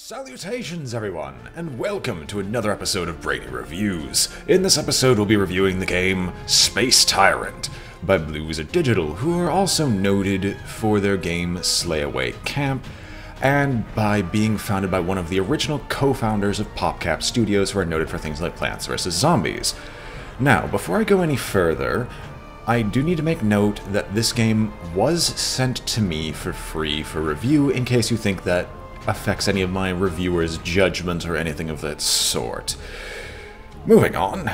Salutations everyone, and welcome to another episode of Brainy Reviews. In this episode we'll be reviewing the game Space Tyrant by Blue Wizard Digital, who are also noted for their game Slay Away Camp, and by being founded by one of the original co-founders of PopCap Studios, who are noted for things like Plants vs. Zombies. Now, before I go any further, I do need to make note that this game was sent to me for free for review, in case you think that affects any of my reviewers' judgment or anything of that sort. Moving on.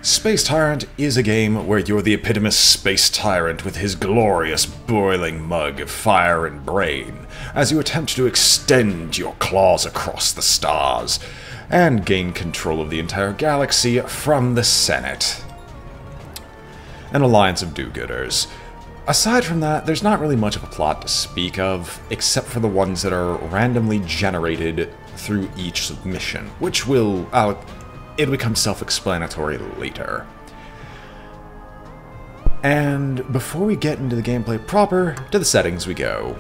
Space Tyrant is a game where you're the epitomous Space Tyrant with his glorious boiling mug of fire and brain, as you attempt to extend your claws across the stars and gain control of the entire galaxy from the Senate. An alliance of do-gooders. Aside from that, there's not really much of a plot to speak of, except for the ones that are randomly generated through each mission, which it'll become self-explanatory later. And before we get into the gameplay proper, to the settings we go.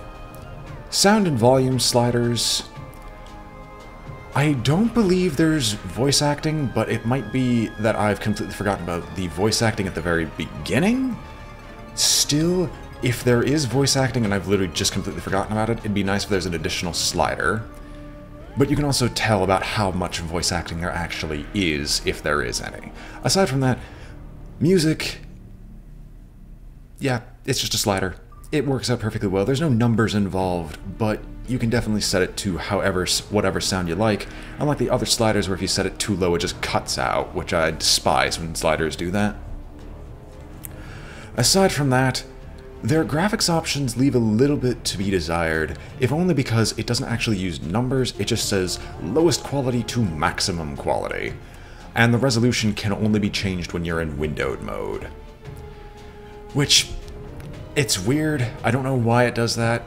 Sound and volume sliders. I don't believe there's voice acting, but it might be that I've completely forgotten about the voice acting at the very beginning. Still, if there is voice acting and I've literally just completely forgotten about it, it'd be nice if there's an additional slider. But you can also tell about how much voice acting there actually is, if there is any. Aside from that, music, yeah, it's just a slider. It works out perfectly well. There's no numbers involved, but you can definitely set it to whatever sound you like, unlike the other sliders where if you set it too low it just cuts out, which I despise when sliders do that. Aside from that, their graphics options leave a little bit to be desired, if only because it doesn't actually use numbers, it just says lowest quality to maximum quality, and the resolution can only be changed when you're in windowed mode. Which, it's weird, I don't know why it does that,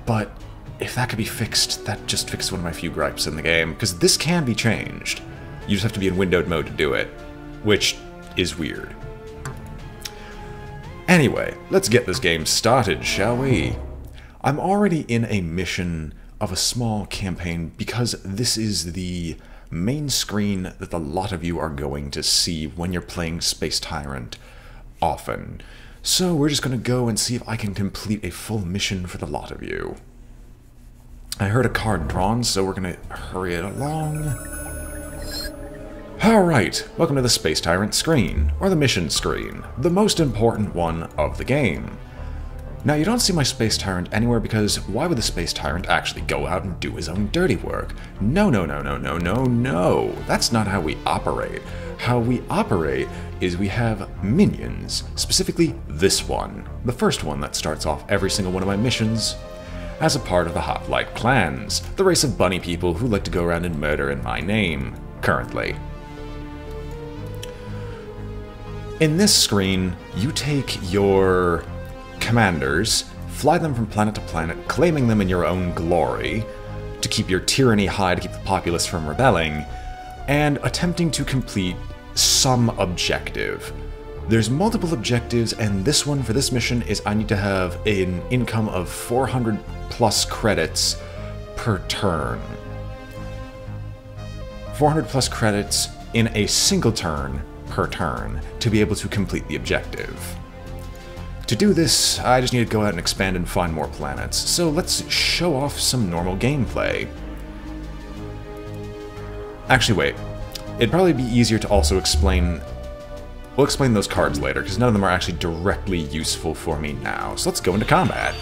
but if that could be fixed, that just fixed one of my few gripes in the game, because this can be changed. You just have to be in windowed mode to do it, which is weird. Anyway, let's get this game started, shall we? I'm already in a mission of a small campaign because this is the main screen that a lot of you are going to see when you're playing Space Tyrant often. So we're just going to go and see if I can complete a full mission for the lot of you. I heard a card drawn, so we're going to hurry it along. Alright, welcome to the Space Tyrant screen, or the mission screen, the most important one of the game. Now you don't see my Space Tyrant anywhere because why would the Space Tyrant actually go out and do his own dirty work? No, that's not how we operate. How we operate is we have minions, specifically this one, the first one that starts off every single one of my missions, as a part of the Hoplite clans, the race of bunny people who like to go around and murder in my name, currently. In this screen, you take your commanders, fly them from planet to planet, claiming them in your own glory, to keep your tyranny high, to keep the populace from rebelling, and attempting to complete some objective. There's multiple objectives, and this one for this mission is I need to have an income of 400 plus credits per turn. 400 plus credits in a single turn per turn to be able to complete the objective. To do this, I just need to go out and expand and find more planets, so let's show off some normal gameplay. Actually, wait. It'd probably be easier to also explain... We'll explain those cards later, because none of them are actually directly useful for me now, so let's go into combat.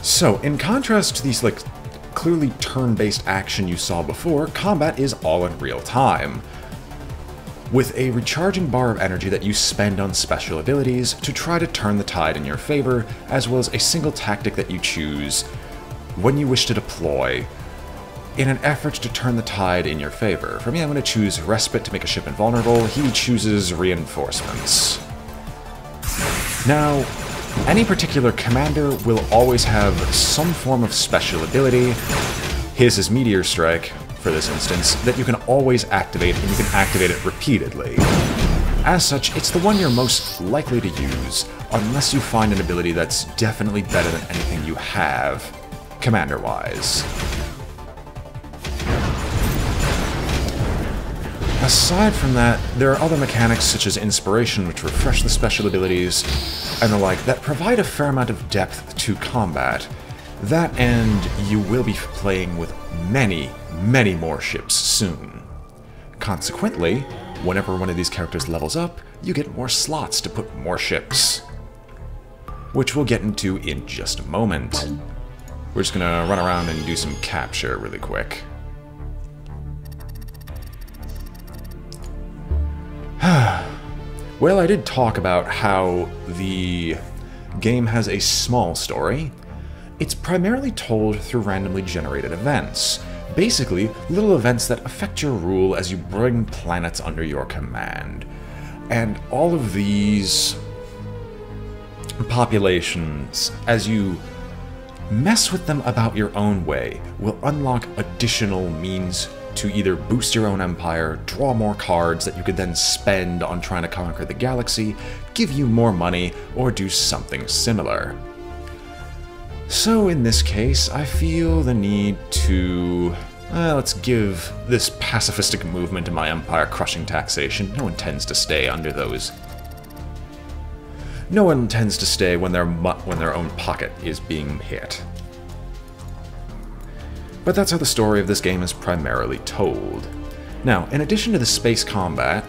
So, in contrast to these, clearly turn-based action you saw before, combat is all in real time, with a recharging bar of energy that you spend on special abilities to try to turn the tide in your favor, as well as a single tactic that you choose when you wish to deploy in an effort to turn the tide in your favor. For me, I'm going to choose Respite to make a ship invulnerable. He chooses Reinforcements. Now, any particular commander will always have some form of special ability. His is Meteor Strike, for this instance, that you can always activate, and you can activate it repeatedly. As such, it's the one you're most likely to use, unless you find an ability that's definitely better than anything you have, commander-wise. Aside from that, there are other mechanics such as Inspiration, which refresh the special abilities, and the like, that provide a fair amount of depth to combat. That, and you will be playing with many, many more ships soon. Consequently, whenever one of these characters levels up, you get more slots to put more ships, which we'll get into in just a moment. We're just gonna run around and do some capture really quick. Well, I did talk about how the game has a small story. It's primarily told through randomly generated events. Basically, little events that affect your rule as you bring planets under your command. And all of these populations, as you mess with them about your own way, will unlock additional means to either boost your own empire, draw more cards that you could then spend on trying to conquer the galaxy, give you more money, or do something similar. So in this case, I feel the need to... let's give this pacifistic movement in my empire crushing taxation. No one tends to stay under those. No one tends to stay when their own pocket is being hit. But that's how the story of this game is primarily told. Now, in addition to the space combat,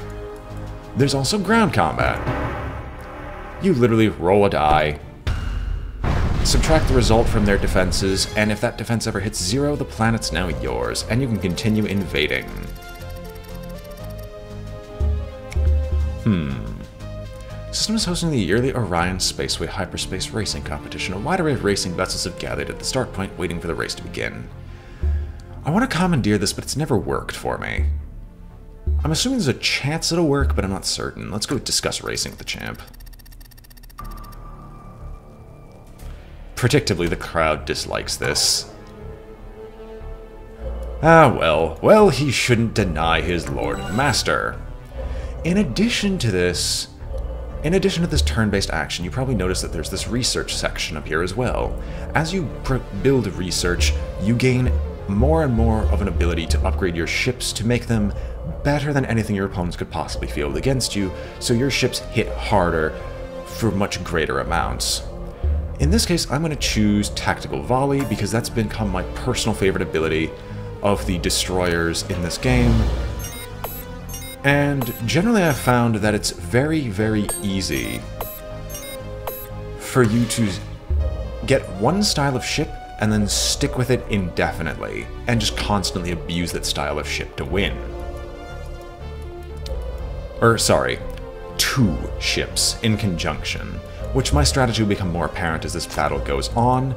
there's also ground combat. You literally roll a die, subtract the result from their defenses, and if that defense ever hits 0, the planet's now yours, and you can continue invading. System is hosting the yearly Orion Spaceway Hyperspace Racing Competition. A wide array of racing vessels have gathered at the start point, waiting for the race to begin. I want to commandeer this, but it's never worked for me. I'm assuming there's a chance it'll work, but I'm not certain. Let's go discuss racing with the champ. Predictably, the crowd dislikes this. Ah, well, he shouldn't deny his lord and master. In addition to this turn-based action, you probably noticed that there's this research section up here as well. As you build research, you gain more and more of an ability to upgrade your ships to make them better than anything your opponents could possibly field against you, so your ships hit harder for much greater amounts. In this case, I'm going to choose Tactical Volley because that's become my personal favorite ability of the destroyers in this game. And generally I've found that it's very, very easy for you to get one style of ship and then stick with it indefinitely, and just constantly abuse that style of ship to win. Or, sorry, 2 ships in conjunction, which my strategy will become more apparent as this battle goes on.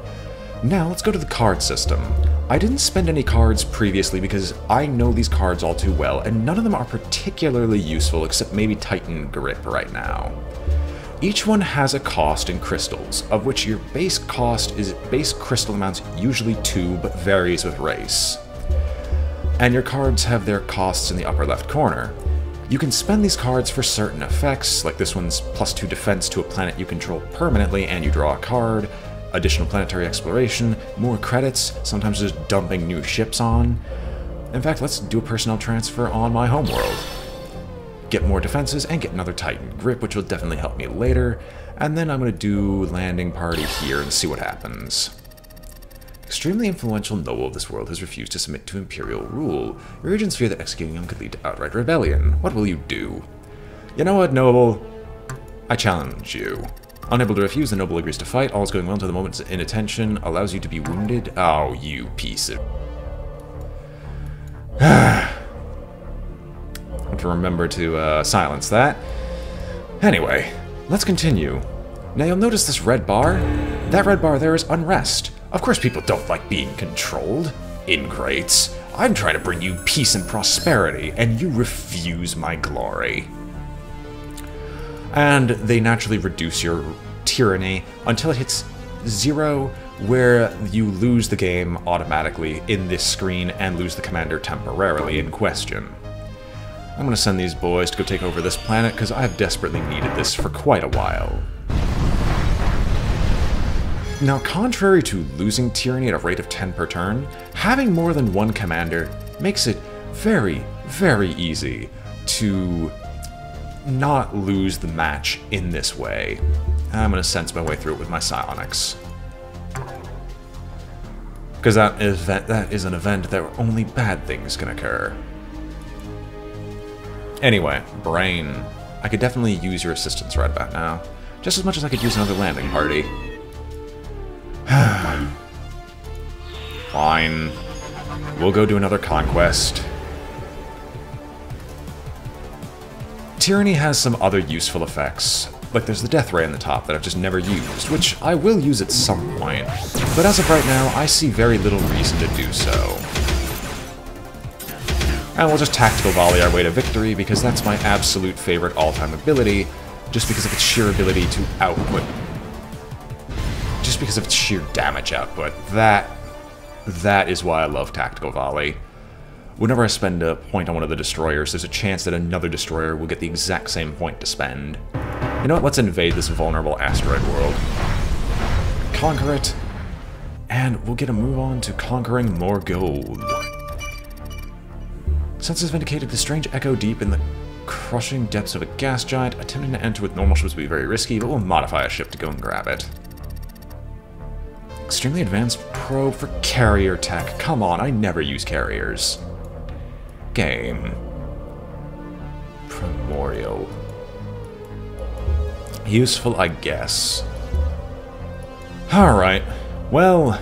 Now, let's go to the card system. I didn't spend any cards previously because I know these cards all too well, and none of them are particularly useful except maybe Titan Grip right now. Each one has a cost in crystals, of which your base crystal amount's usually 2, but varies with race. And your cards have their costs in the upper left corner. You can spend these cards for certain effects, like this one's +2 defense to a planet you control permanently and you draw a card, additional planetary exploration, more credits, sometimes just dumping new ships on. In fact, let's do a personnel transfer on my homeworld. Get more defenses, and get another Titan Grip, which will definitely help me later. And then I'm going to do landing party here and see what happens. Extremely influential noble of this world has refused to submit to imperial rule. Your agents fear that executing him could lead to outright rebellion. What will you do? You know what, noble? I challenge you. Unable to refuse, the noble agrees to fight. All is going well until the moment's inattention allows you to be wounded. Oh, you piece of... to remember to silence that. Anyway, let's continue. Now you'll notice this red bar. That red bar there is unrest. Of course people don't like being controlled. Ingrates. I'm trying to bring you peace and prosperity, and you refuse my glory. And they naturally reduce your tyranny until it hits 0, where you lose the game automatically in this screen and lose the commander temporarily in question. I'm going to send these boys to go take over this planet, because I have desperately needed this for quite a while. Now, contrary to losing tyranny at a rate of 10 per turn, having more than one commander makes it very, very easy to not lose the match in this way. I'm going to sense my way through it with my psionics. Because that is an event that only bad things can occur. Anyway, Brain. I could definitely use your assistance right about now. Just as much as I could use another landing party. Fine. We'll go do another conquest. Tyranny has some other useful effects. Like there's the death ray on the top that I've just never used, which I will use at some point. But as of right now, I see very little reason to do so. And we'll just tactical volley our way to victory, because that's my absolute favorite all-time ability, just because of its sheer ability to output. Just because of its sheer damage output. That is why I love tactical volley. Whenever I spend a point on one of the destroyers, there's a chance that another destroyer will get the exact same point to spend. You know what? Let's invade this vulnerable asteroid world. Conquer it, and we'll get a move on to conquering more gold. Senses have indicated the strange echo deep in the crushing depths of a gas giant. Attempting to enter with normal ships would be very risky, but we'll modify a ship to go and grab it. Extremely advanced probe for carrier tech. Come on, I never use carriers. Game. Primordial. Useful, I guess. Alright. Well,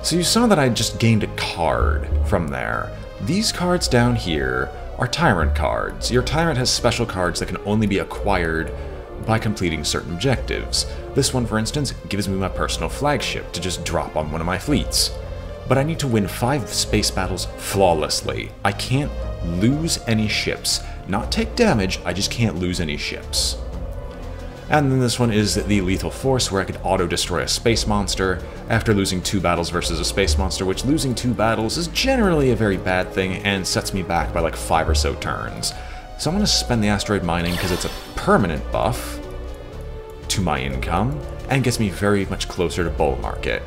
so you saw that I just gained a card from there. These cards down here are Tyrant cards. Your Tyrant has special cards that can only be acquired by completing certain objectives. This one, for instance, gives me my personal flagship to just drop on one of my fleets. But I need to win 5 space battles flawlessly. I can't lose any ships. Not take damage, I just can't lose any ships. And then this one is the Lethal Force, where I could auto-destroy a space monster after losing 2 battles versus a space monster, which losing 2 battles is generally a very bad thing and sets me back by like 5 or so turns. So I'm going to spend the asteroid mining because it's a permanent buff to my income and gets me very much closer to bull market.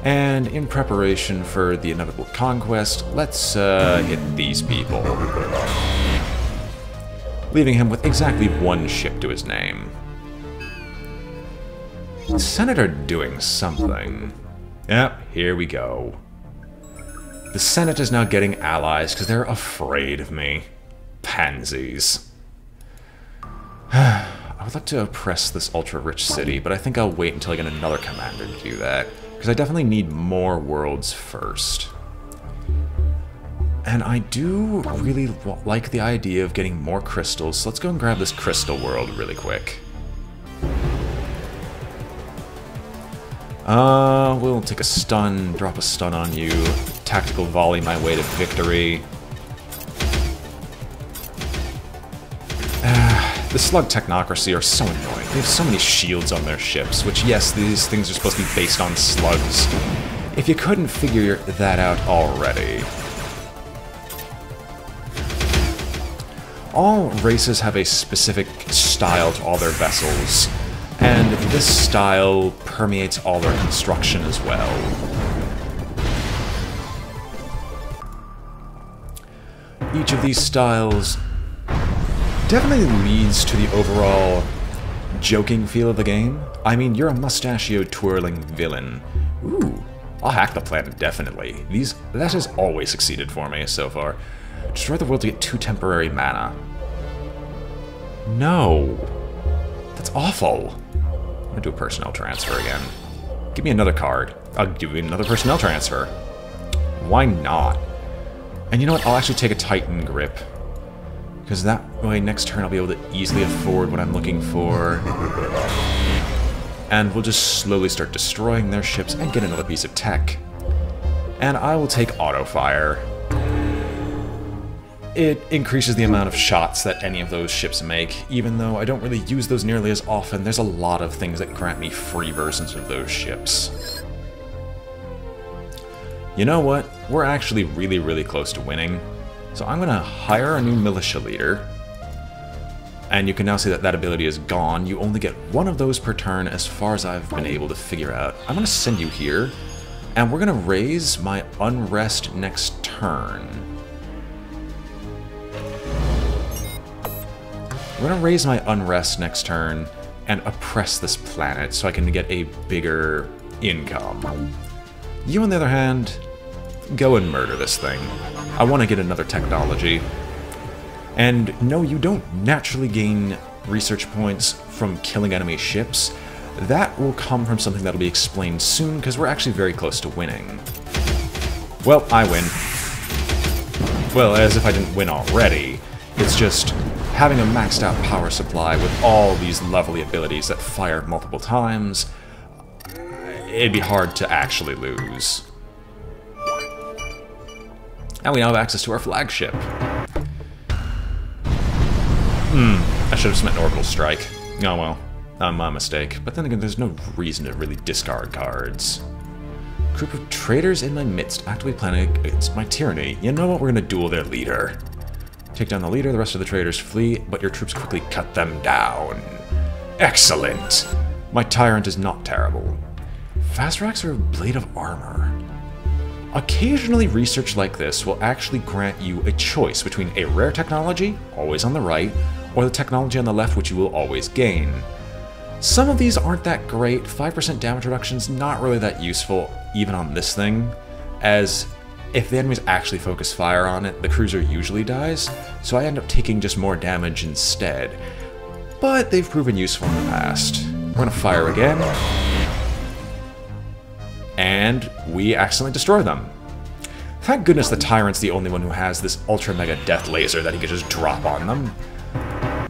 And in preparation for the inevitable conquest, let's hit these people. Leaving him with exactly 1 ship to his name. The Senate are doing something. Yep, here we go. The Senate is now getting allies because they're afraid of me. Pansies. I would like to oppress this ultra-rich city, but I think I'll wait until I get another commander to do that, because I definitely need more worlds first. And I do really like the idea of getting more crystals, so let's go and grab this crystal world really quick. We'll take a stun, drop a stun on you, tactical volley my way to victory. The slug technocracy are so annoying. They have so many shields on their ships, which, yes, these things are supposed to be based on slugs. If you couldn't figure that out already. All races have a specific style to all their vessels, and this style permeates all their construction as well. Each of these styles definitely leads to the overall joking feel of the game. I mean, you're a mustachioed twirling villain. Ooh, I'll hack the planet, definitely. That has always succeeded for me so far. Destroy the world to get 2 temporary mana. No. That's awful. I'm gonna do a personnel transfer again. Give me another card. I'll give you another personnel transfer. Why not? And you know what? I'll actually take a Titan Grip. Because that way, next turn, I'll be able to easily afford what I'm looking for. And we'll just slowly start destroying their ships and get another piece of tech. And I will take Auto Fire. It increases the amount of shots that any of those ships make. Even though I don't really use those nearly as often, there's a lot of things that grant me free versions of those ships. You know what? We're actually really, really close to winning. So I'm going to hire a new militia leader. And you can now see that that ability is gone. You only get one of those per turn as far as I've been able to figure out. I'm going to send you here. And we're going to raise my unrest next turn. We're going to raise my unrest next turn and oppress this planet so I can get a bigger income. You, on the other hand, go and murder this thing. I want to get another technology. And no, you don't naturally gain research points from killing enemy ships. That will come from something that'll be explained soon, because we're actually very close to winning. Well, I win. Well, as if I didn't win already. It's just having a maxed out power supply with all these lovely abilities that fire multiple times, it'd be hard to actually lose. And we now have access to our flagship. I should have spent an orbital strike. Oh well, my mistake. But then again, there's no reason to really discard cards. Group of traitors in my midst, actively planning against my tyranny. You know what? We're gonna duel their leader. Take down the leader, the rest of the traitors flee, but your troops quickly cut them down. Excellent! My tyrant is not terrible. Fast racks are a blade of armor. Occasionally, research like this will actually grant you a choice between a rare technology, always on the right, or the technology on the left, which you will always gain. Some of these aren't that great. 5% damage reduction's not really that useful, even on this thing, as if the enemies actually focus fire on it, the cruiser usually dies, so I end up taking just more damage instead. But they've proven useful in the past. We're gonna fire again. And we accidentally destroy them. Thank goodness the Tyrant's the only one who has this Ultra Mega Death Laser that he can just drop on them.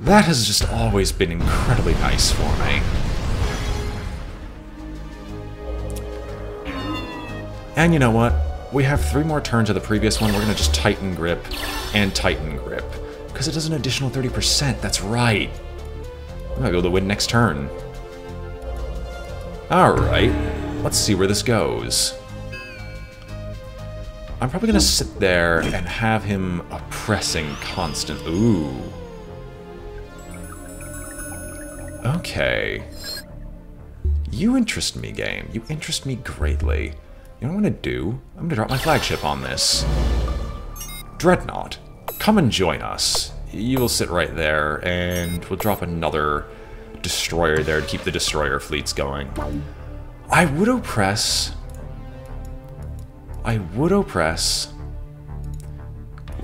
That has just always been incredibly nice for me. And you know what? We have 3 more turns of the previous one. We're going to just Titan Grip and Titan Grip. Because it does an additional 30%, that's right. I'm going to be able to win next turn. Alright. Let's see where this goes. I'm probably going to sit there and have him oppressing constant. Ooh. Okay. You interest me, game. You interest me greatly. You know what I'm going to do? I'm going to drop my flagship on this. Dreadnought, come and join us. You will sit right there, and we'll drop another destroyer there to keep the destroyer fleets going. I would oppress. We'll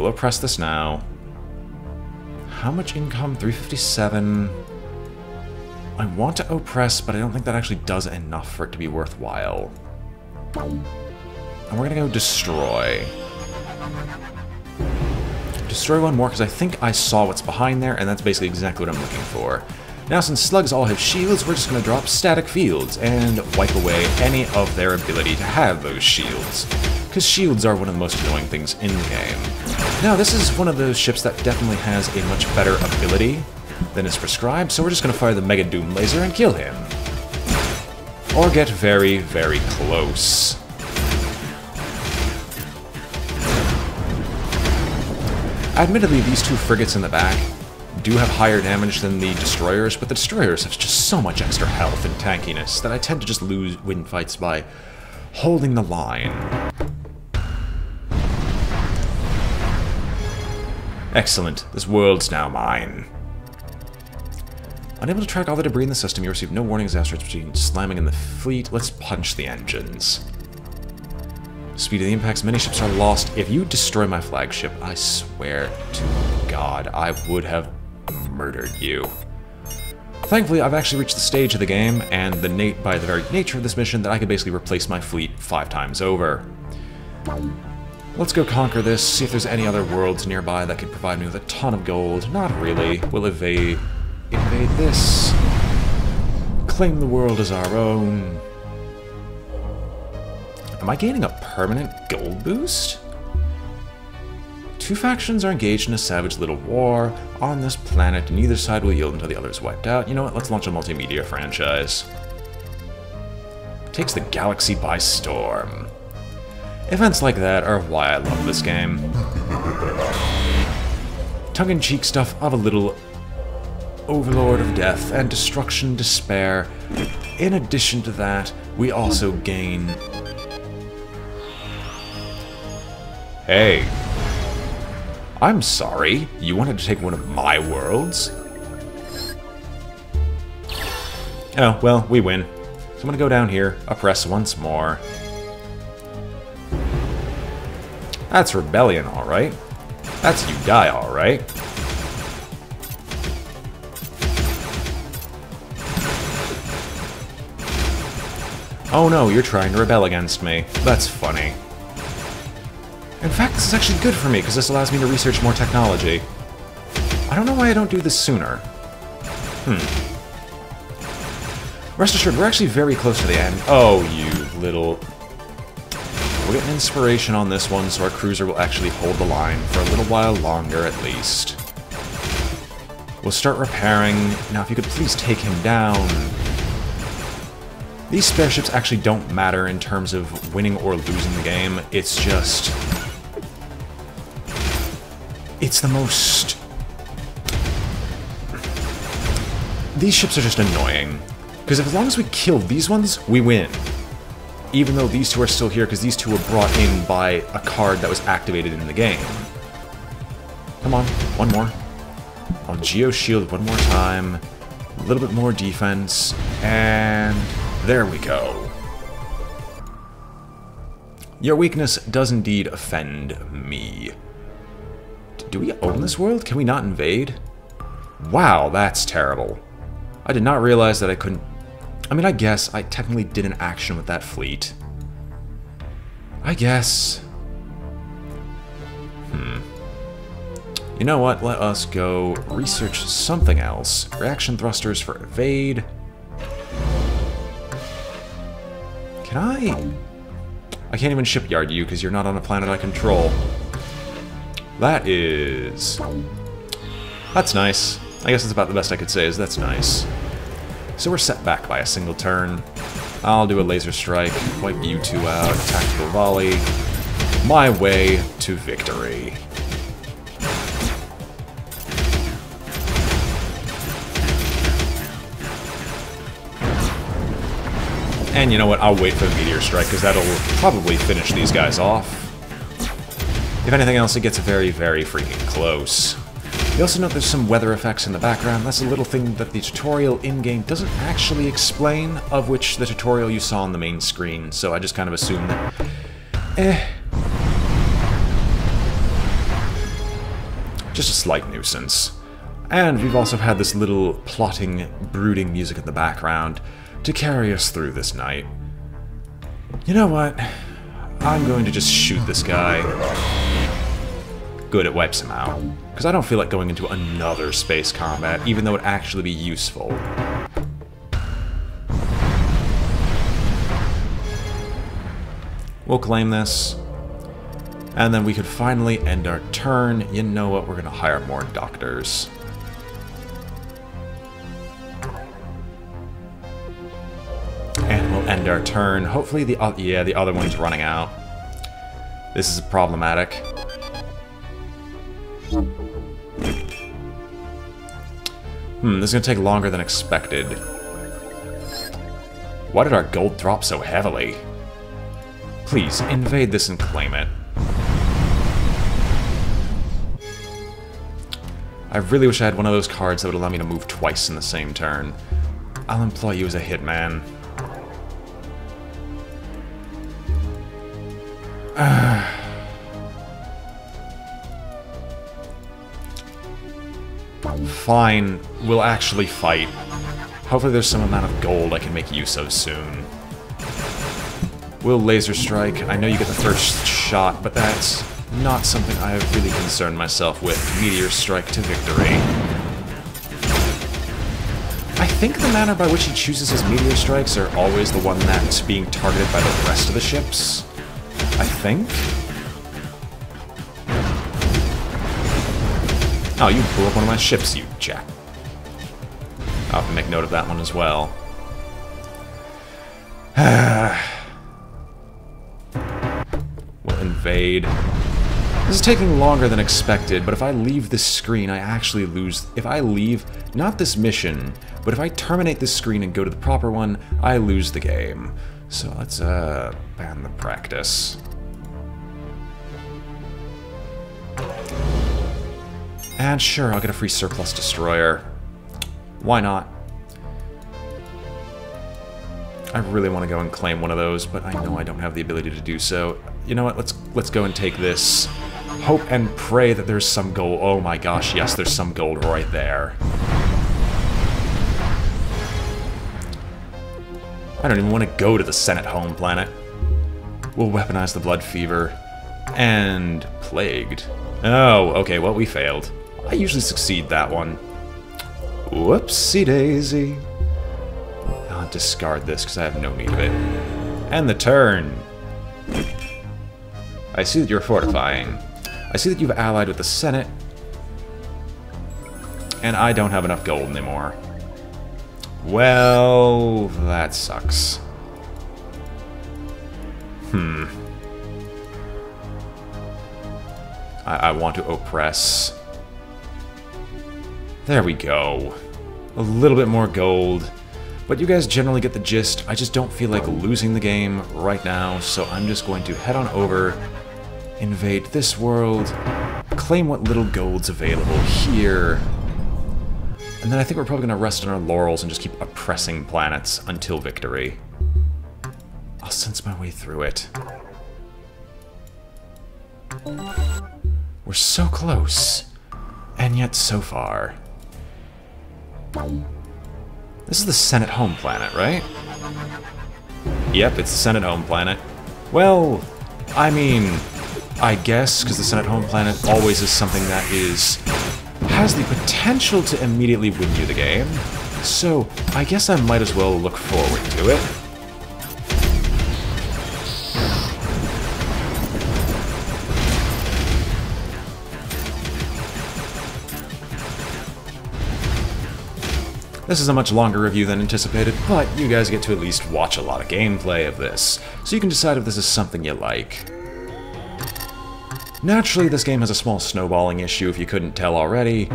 oppress this now. How much income? 357. I want to oppress, but I don't think that actually does enough for it to be worthwhile. And we're gonna go destroy. Destroy one more, because I think I saw what's behind there, and that's basically exactly what I'm looking for. Now, since slugs all have shields, we're just going to drop static fields and wipe away any of their ability to have those shields. Because shields are one of the most annoying things in the game. Now, this is one of those ships that definitely has a much better ability than is prescribed, so we're just going to fire the Mega Doom Laser and kill him. Or get very, very close. Admittedly, these 2 frigates in the back do have higher damage than the destroyers, but the destroyers have just so much extra health and tankiness that I tend to just win fights by holding the line. Excellent. This world's now mine. Unable to track all the debris in the system, you receive no warnings as between slamming in the fleet. Let's punch the engines. Speed of the impacts, many ships are lost. If you destroy my flagship, I swear to God, I would have murdered you. Thankfully, I've actually reached the stage of the game, and by the very nature of this mission, that I could basically replace my fleet 5 times over. Let's go conquer this, see if there's any other worlds nearby that could provide me with a ton of gold. Not really. We'll invade this. Claim the world as our own. Am I gaining a permanent gold boost? 2 factions are engaged in a savage little war on this planet, and neither side will yield until the other is wiped out. You know what? Let's launch a multimedia franchise. Takes the galaxy by storm. Events like that are why I love this game. tongue-in-cheek stuff of a little Overlord of Death and Destruction Despair. In addition to that, we also gain... Hey. I'm sorry. You wanted to take one of my worlds? Oh, well, we win. So I'm gonna go down here, oppress once more. That's rebellion, alright. That's you die, alright. Oh no, you're trying to rebel against me. That's funny. In fact, this is actually good for me, because this allows me to research more technology. I don't know why I don't do this sooner. Rest assured, we're actually very close to the end. Oh, you little... We're getting inspiration on this one, so our cruiser will actually hold the line for a little while longer, at least. We'll start repairing. Now, if you could please take him down. These spare ships actually don't matter in terms of winning or losing the game. It's just... It's the most... These ships are just annoying. Because as long as we kill these ones, we win. Even though these two are still here, because these two were brought in by a card that was activated in the game. Come on, one more. I'll Geo-Shield one more time. A little bit more defense. And there we go. Your weakness does indeed offend me. Do we own this world? Can we not invade? Wow, that's terrible. I did not realize that I couldn't... I mean, I guess I technically did an action with that fleet. I guess... You know what? Let us go research something else. Reaction thrusters for evade. Can I... I can't even shipyard you because you're not on a planet I control. That is... That's nice. I guess that's about the best I could say is that's nice. So we're set back by a single turn. I'll do a laser strike, wipe you two out, tactical volley. My way to victory. And you know what, I'll wait for the meteor strike, because that'll probably finish these guys off. If anything else, it gets very, very freaking close. You also note there's some weather effects in the background. That's a little thing that the tutorial in-game doesn't actually explain, of which the tutorial you saw on the main screen, so I just kind of assumed that... Just a slight nuisance. And we've also had this little plotting, brooding music in the background to carry us through this night. You know what? I'm going to just shoot this guy. Good, it wipes him out. Because I don't feel like going into another space combat, even though it'd actually be useful. We'll claim this. And then we could finally end our turn. You know what? We're going to hire more doctors. And we'll end our turn. Hopefully the other one's running out. This is problematic. This is going to take longer than expected. Why did our gold drop so heavily? Please, invade this and claim it. I really wish I had one of those cards that would allow me to move twice in the same turn. I'll employ you as a hitman. Fine, we'll actually fight. Hopefully there's some amount of gold I can make use of soon. We'll laser strike. I know you get the first shot, but that's not something I have really concerned myself with. Meteor strike to victory. I think the manner by which he chooses his meteor strikes are always the one that's being targeted by the rest of the ships. I think? Oh, you blew up one of my ships, you jack. I'll have to make note of that one as well. We'll invade. This is taking longer than expected, but if I leave this screen, I actually lose. If I leave, not this mission, but if I terminate this screen and go to the proper one, I lose the game. So let's ban the practice. And sure, I'll get a free surplus destroyer. Why not? I really want to go and claim one of those, but I know I don't have the ability to do so. You know what? Let's go and take this. Hope and pray that there's some gold. Oh my gosh, yes, there's some gold right there. I don't even want to go to the Senate home planet. We'll weaponize the blood fever. And plagued. Oh, okay, well, we failed. I usually succeed that one. Whoopsie daisy. I'll discard this because I have no need of it. And the turn. I see that you're fortifying. I see that you've allied with the Senate. And I don't have enough gold anymore. Well, that sucks. I want to oppress. There we go. A little bit more gold. But you guys generally get the gist. I just don't feel like losing the game right now, so I'm just going to head on over, invade this world, claim what little gold's available here, and then I think we're probably going to rest on our laurels and just keep oppressing planets until victory. I'll sense my way through it. We're so close, and yet so far. This is the Senate home planet, right? Yep, it's the Senate home planet. Well, I mean, I guess, because the Senate home planet always is something that has the potential to immediately win you the game. So, I guess I might as well look forward to it. This is a much longer review than anticipated, but you guys get to at least watch a lot of gameplay of this, so you can decide if this is something you like. Naturally, this game has a small snowballing issue if you couldn't tell already,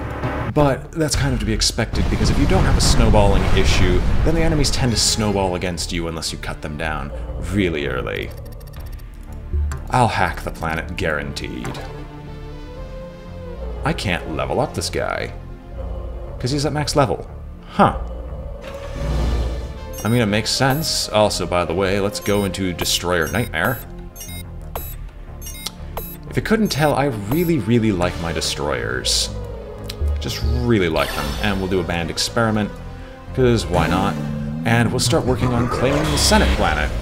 but that's kind of to be expected because if you don't have a snowballing issue, then the enemies tend to snowball against you unless you cut them down really early. I'll hack the planet, guaranteed. I can't level up this guy, because he's at max level. Huh. I mean, it makes sense. Also, by the way, let's go into Destroyer Nightmare. If you couldn't tell, I really, really like my destroyers. Just really like them. And we'll do a banned experiment, because why not? And we'll start working on claiming the Senate planet.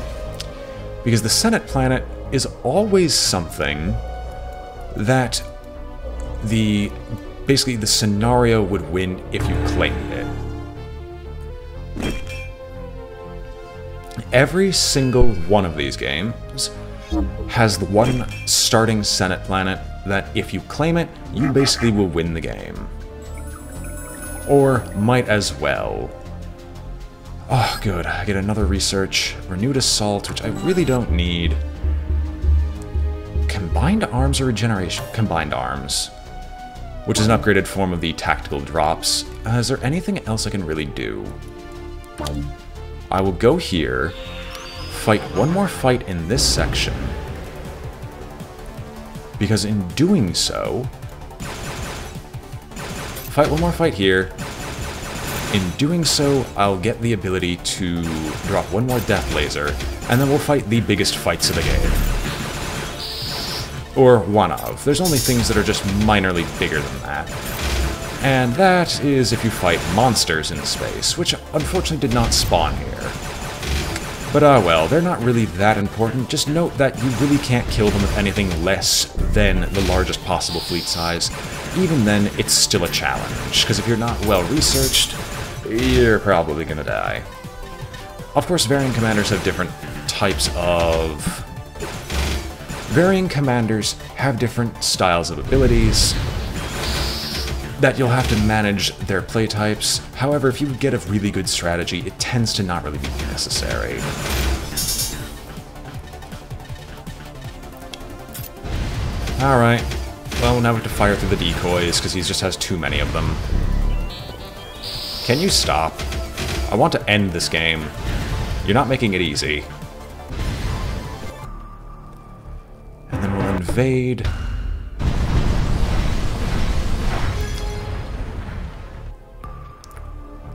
Because the Senate planet is always something that basically the scenario would win if you claimed it. Every single one of these games has the one starting Senate planet that if you claim it, you basically will win the game. Or might as well. Oh, good. I get another research. Renewed Assault, which I really don't need. Combined Arms or Regeneration? Combined Arms. Which is an upgraded form of the tactical drops. Is there anything else I can really do? I will go here, fight one more fight in this section, because in doing so, fight one more fight here, in doing so, I'll get the ability to drop one more death laser, and then we'll fight the biggest fights of the game. Or one of. There's only things that are just minorly bigger than that. And that is if you fight monsters in space, which unfortunately did not spawn here. But well, they're not really that important. Just note that you really can't kill them with anything less than the largest possible fleet size. Even then, it's still a challenge, because if you're not well researched, you're probably gonna die. Of course, varying commanders have different types of... Varying commanders have different styles of abilities that you'll have to manage their play types. However, if you get a really good strategy, it tends to not really be necessary. Alright, Well, now we have to fire through the decoys, because he just has too many of them. Can you stop? I want to end this game. You're not making it easy. And then we'll invade.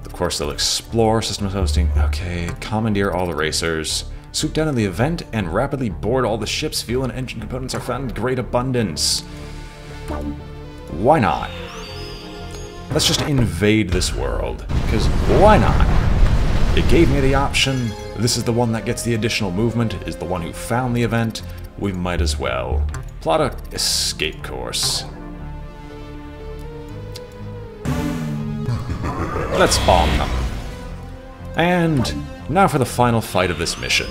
Of course, they'll explore systems hosting. Okay, commandeer all the racers. Swoop down in the event and rapidly board all the ships. Fuel and engine components are found in great abundance. Why not? Let's just invade this world, because why not? It gave me the option. This is the one that gets the additional movement, is the one who found the event. We might as well. Plot a escape course. Let's bomb them. And now for the final fight of this mission.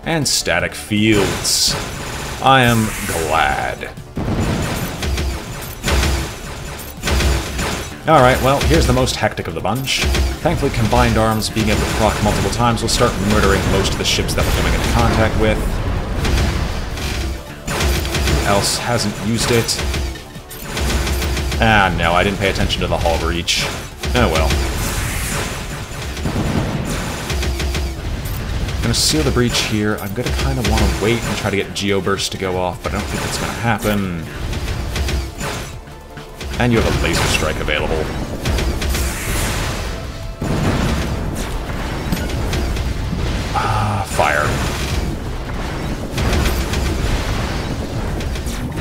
And static fields. I am glad. Alright, well, here's the most hectic of the bunch. Thankfully, combined arms being able to proc multiple times will start murdering most of the ships that we're coming into contact with. Else hasn't used it. Ah, no, I didn't pay attention to the hull breach. Oh well. I'm gonna seal the breach here. I'm gonna kind of want to wait and try to get Geoburst to go off, but I don't think that's gonna happen. And you have a laser strike available. Ah, fire.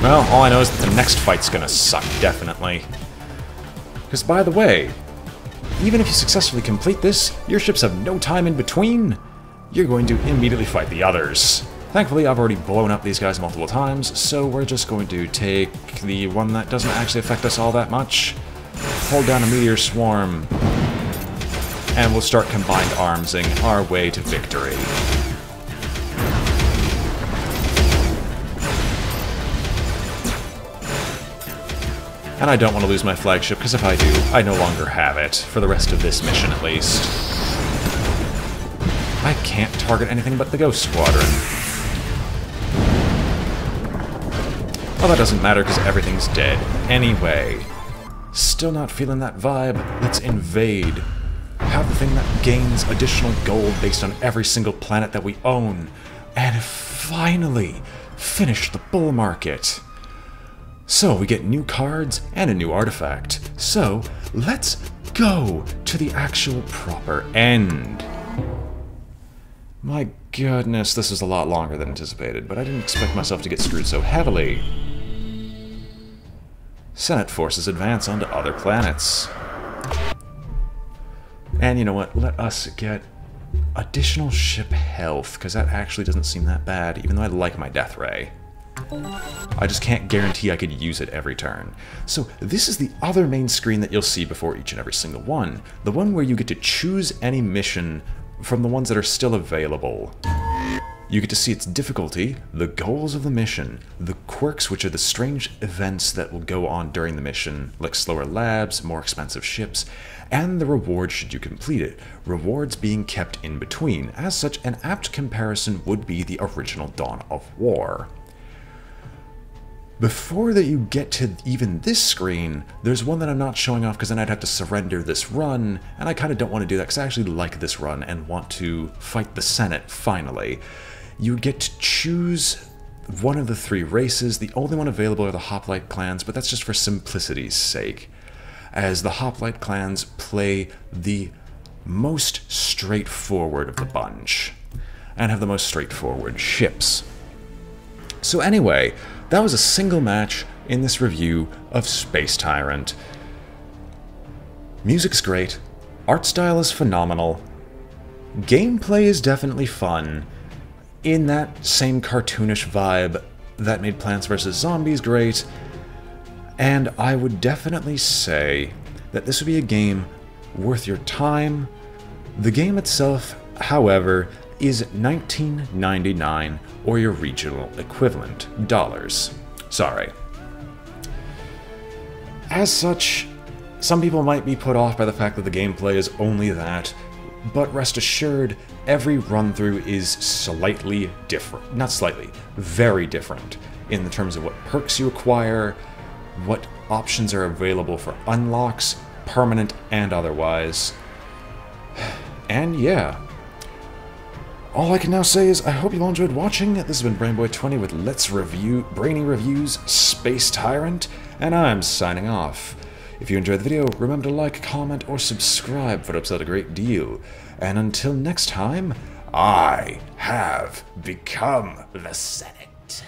Well, all I know is that the next fight's gonna suck, definitely. Because, by the way, even if you successfully complete this, your ships have no time in between. You're going to immediately fight the others. Thankfully, I've already blown up these guys multiple times, so we're just going to take the one that doesn't actually affect us all that much, hold down a meteor swarm, and we'll start combined armsing our way to victory. And I don't want to lose my flagship, because if I do, I no longer have it, for the rest of this mission at least. I can't target anything but the Ghost Squadron. Well, that doesn't matter because everything's dead anyway. Still not feeling that vibe? Let's invade. Have the thing that gains additional gold based on every single planet that we own. And finally, finish the bull market. So, we get new cards and a new artifact. So, let's go to the actual proper end. My goodness, this is a lot longer than anticipated, but I didn't expect myself to get screwed so heavily. Senate forces advance onto other planets. And you know what, let us get additional ship health, because that actually doesn't seem that bad, even though I like my Death Ray. I just can't guarantee I could use it every turn. So this is the other main screen that you'll see before each and every single one. The one where you get to choose any mission from the ones that are still available. You get to see its difficulty, the goals of the mission, the quirks, which are the strange events that will go on during the mission, like slower labs, more expensive ships, and the reward should you complete it, rewards being kept in between. As such, an apt comparison would be the original Dawn of War. Before that you get to even this screen, there's one that I'm not showing off because then I'd have to surrender this run, and I kind of don't want to do that because I actually like this run and want to fight the Senate finally. You get to choose one of the three races. The only one available are the Hoplite clans, but that's just for simplicity's sake, as the Hoplite clans play the most straightforward of the bunch and have the most straightforward ships. So anyway, that was a single match in this review of Space Tyrant. Music's great, art style is phenomenal, gameplay is definitely fun, in that same cartoonish vibe that made Plants vs. Zombies great, and I would definitely say that this would be a game worth your time. The game itself, however, is $19.99 or your regional equivalent, dollars. Sorry. As such, some people might be put off by the fact that the gameplay is only that. but rest assured, every run-through is slightly different. Not slightly, very different in the terms of what perks you acquire, what options are available for unlocks, permanent and otherwise. And yeah, all I can now say is I hope you all enjoyed watching. This has been BrainBoy20 with Brainy Reviews Space Tyrant, and I'm signing off. If you enjoyed the video, remember to like, comment, or subscribe, for it helps out a great deal. And until next time, I have become the Senate.